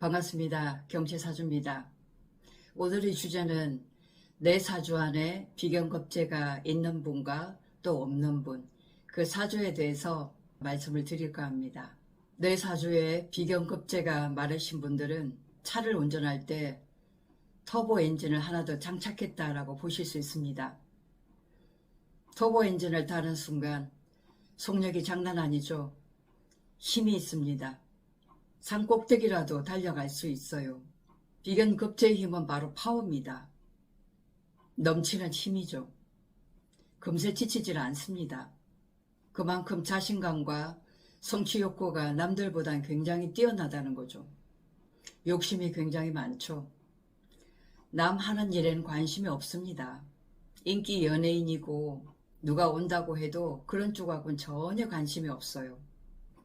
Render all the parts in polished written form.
반갑습니다. 경제사주입니다. 오늘의 주제는 내 사주 안에 비견겁제가 있는 분과 또 없는 분, 그 사주에 대해서 말씀을 드릴까 합니다. 내 사주에 비견겁제가 많으신 분들은 차를 운전할 때 터보 엔진을 하나 더 장착했다라고 보실 수 있습니다. 터보 엔진을 다는 순간 속력이 장난 아니죠. 힘이 있습니다. 산 꼭대기라도 달려갈 수 있어요. 비견급제의 힘은 바로 파워입니다. 넘치는 힘이죠. 금세 지치질 않습니다. 그만큼 자신감과 성취 욕구가 남들보단 굉장히 뛰어나다는 거죠. 욕심이 굉장히 많죠. 남 하는 일에는 관심이 없습니다. 인기 연예인이고 누가 온다고 해도 그런 쪽하고는 전혀 관심이 없어요.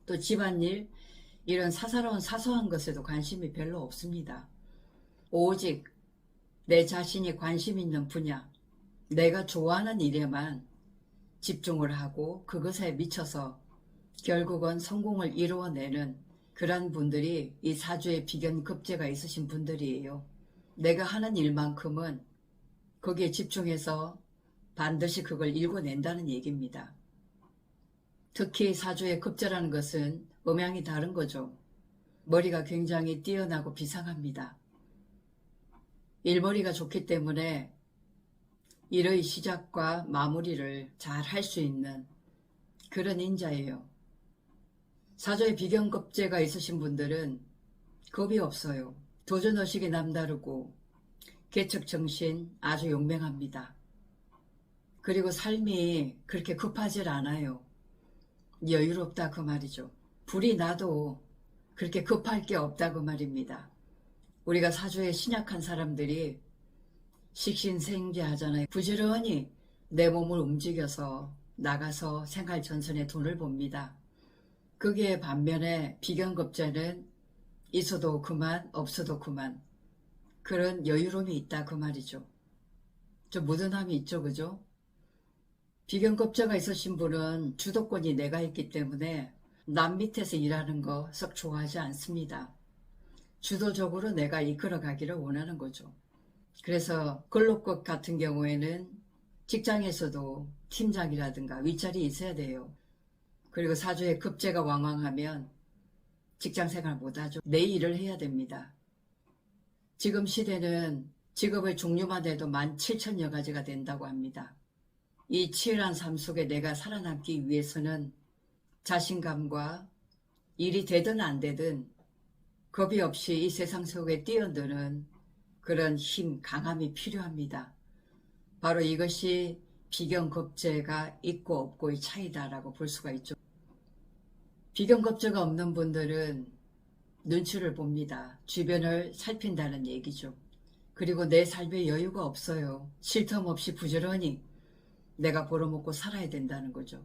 또 집안일, 이런 사소한 것에도 관심이 별로 없습니다. 오직 내 자신이 관심 있는 분야, 내가 좋아하는 일에만 집중을 하고 그것에 미쳐서 결국은 성공을 이루어내는 그런 분들이 이 사주에 비견급제가 있으신 분들이에요. 내가 하는 일만큼은 거기에 집중해서 반드시 그걸 이루어낸다는 얘기입니다. 특히 사주의 급제라는 것은 음양이 다른 거죠. 머리가 굉장히 뛰어나고 비상합니다. 일머리가 좋기 때문에 일의 시작과 마무리를 잘 할 수 있는 그런 인자예요. 사주에 비견급제가 있으신 분들은 겁이 없어요. 도전의식이 남다르고 개척정신 아주 용맹합니다. 그리고 삶이 그렇게 급하질 않아요. 여유롭다 그 말이죠. 불이 나도 그렇게 급할 게 없다 그 말입니다. 우리가 사주에 신약한 사람들이 식신생재하잖아요. 부지런히 내 몸을 움직여서 나가서 생활 전선에 돈을 봅니다. 그게 반면에 비견급제는 있어도 그만 없어도 그만 그런 여유로움이 있다 그 말이죠. 좀 무던함이 있죠, 그죠? 비견급제가 있으신 분은 주도권이 내가 있기 때문에 남 밑에서 일하는 거 썩 좋아하지 않습니다. 주도적으로 내가 이끌어가기를 원하는 거죠. 그래서 근로급 같은 경우에는 직장에서도 팀장이라든가 윗자리에 있어야 돼요. 그리고 사주에 급제가 왕왕하면 직장생활 못하죠. 내 일을 해야 됩니다. 지금 시대는 직업의 종류만 해도 17,000여 가지가 된다고 합니다. 이 치열한 삶 속에 내가 살아남기 위해서는 자신감과 일이 되든 안 되든 겁이 없이 이 세상 속에 뛰어드는 그런 힘, 강함이 필요합니다. 바로 이것이 비견급제가 있고 없고의 차이다라고 볼 수가 있죠. 비견급제가 없는 분들은 눈치를 봅니다. 주변을 살핀다는 얘기죠. 그리고 내 삶에 여유가 없어요. 쉴 틈 없이 부지런히 내가 벌어먹고 살아야 된다는 거죠.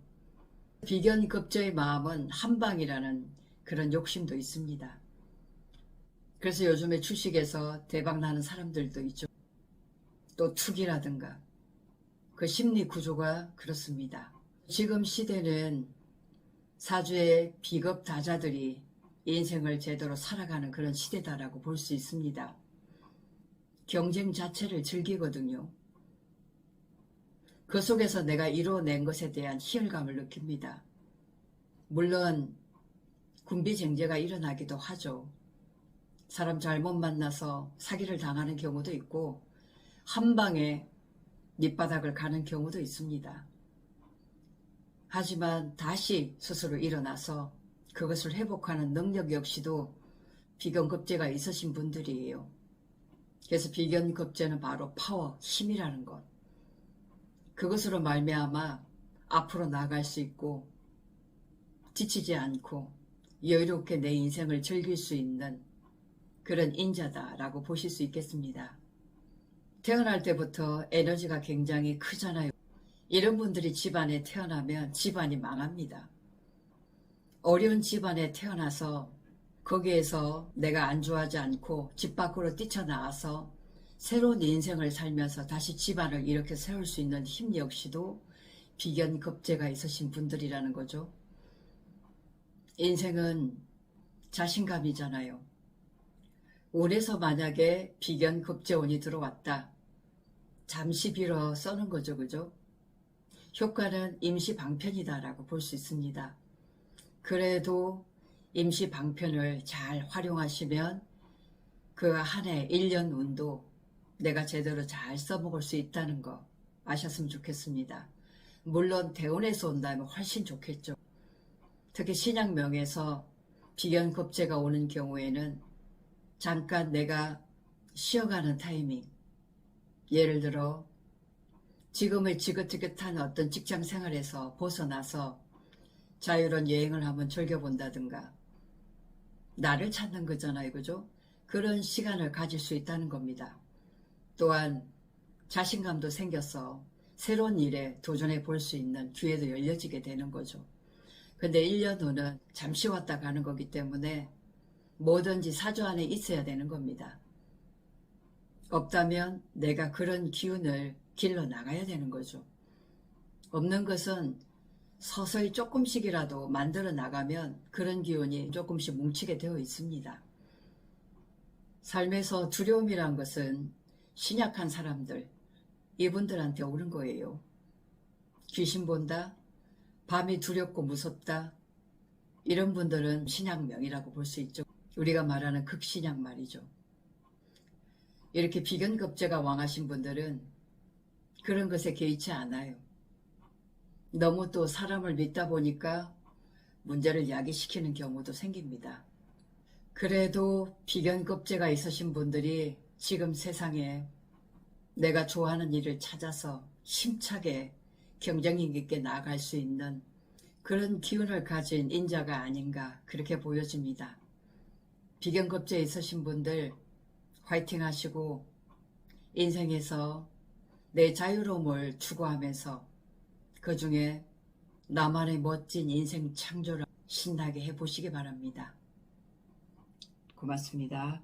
비견급제의 마음은 한방이라는 그런 욕심도 있습니다. 그래서 요즘에 주식에서 대박나는 사람들도 있죠. 또 투기라든가 그 심리 구조가 그렇습니다. 지금 시대는 사주의 비겁다자들이 인생을 제대로 살아가는 그런 시대다라고 볼 수 있습니다. 경쟁 자체를 즐기거든요. 그 속에서 내가 이루어낸 것에 대한 희열감을 느낍니다. 물론 군비쟁제가 일어나기도 하죠. 사람 잘못 만나서 사기를 당하는 경우도 있고 한 방에 밑바닥을 가는 경우도 있습니다. 하지만 다시 스스로 일어나서 그것을 회복하는 능력 역시도 비견급제가 있으신 분들이에요. 그래서 비견급제는 바로 파워, 힘이라는 것. 그것으로 말미암아 앞으로 나아갈 수 있고 지치지 않고 여유롭게 내 인생을 즐길 수 있는 그런 인자다라고 보실 수 있겠습니다. 태어날 때부터 에너지가 굉장히 크잖아요. 이런 분들이 집안에 태어나면 집안이 망합니다. 어려운 집안에 태어나서 거기에서 내가 안주하지 않고 집 밖으로 뛰쳐나와서 새로운 인생을 살면서 다시 집안을 이렇게 세울 수 있는 힘 역시도 비견급제가 있으신 분들이라는 거죠. 인생은 자신감이잖아요. 운에서 만약에 비견급제운이 들어왔다. 잠시 빌어 써는 거죠. 그죠? 효과는 임시방편이다라고 볼 수 있습니다. 그래도 임시방편을 잘 활용하시면 그 한 해 1년 운도 내가 제대로 잘 써먹을 수 있다는 거 아셨으면 좋겠습니다. 물론 대운에서 온다면 훨씬 좋겠죠. 특히 신약명에서 비견급제가 오는 경우에는 잠깐 내가 쉬어가는 타이밍, 예를 들어 지금의 지긋지긋한 어떤 직장 생활에서 벗어나서 자유로운 여행을 한번 즐겨본다든가, 나를 찾는 거잖아요. 그죠? 그런 시간을 가질 수 있다는 겁니다. 또한 자신감도 생겨서 새로운 일에 도전해 볼 수 있는 기회도 열려지게 되는 거죠. 근데 1년 후는 잠시 왔다 가는 거기 때문에 뭐든지 사주 안에 있어야 되는 겁니다. 없다면 내가 그런 기운을 길러 나가야 되는 거죠. 없는 것은 서서히 조금씩이라도 만들어 나가면 그런 기운이 조금씩 뭉치게 되어 있습니다. 삶에서 두려움이란 것은 신약한 사람들, 이분들한테 오는 거예요. 귀신 본다, 밤이 두렵고 무섭다, 이런 분들은 신약명이라고 볼 수 있죠. 우리가 말하는 극신약 말이죠. 이렇게 비견급제가 왕하신 분들은 그런 것에 개의치 않아요. 너무 또 사람을 믿다 보니까 문제를 야기시키는 경우도 생깁니다. 그래도 비견급제가 있으신 분들이 지금 세상에 내가 좋아하는 일을 찾아서 힘차게 경쟁력 있게 나아갈 수 있는 그런 기운을 가진 인자가 아닌가 그렇게 보여집니다. 비견급제에 있으신 분들 화이팅 하시고 인생에서 내 자유로움을 추구하면서 그 중에 나만의 멋진 인생 창조를 신나게 해보시기 바랍니다. 고맙습니다.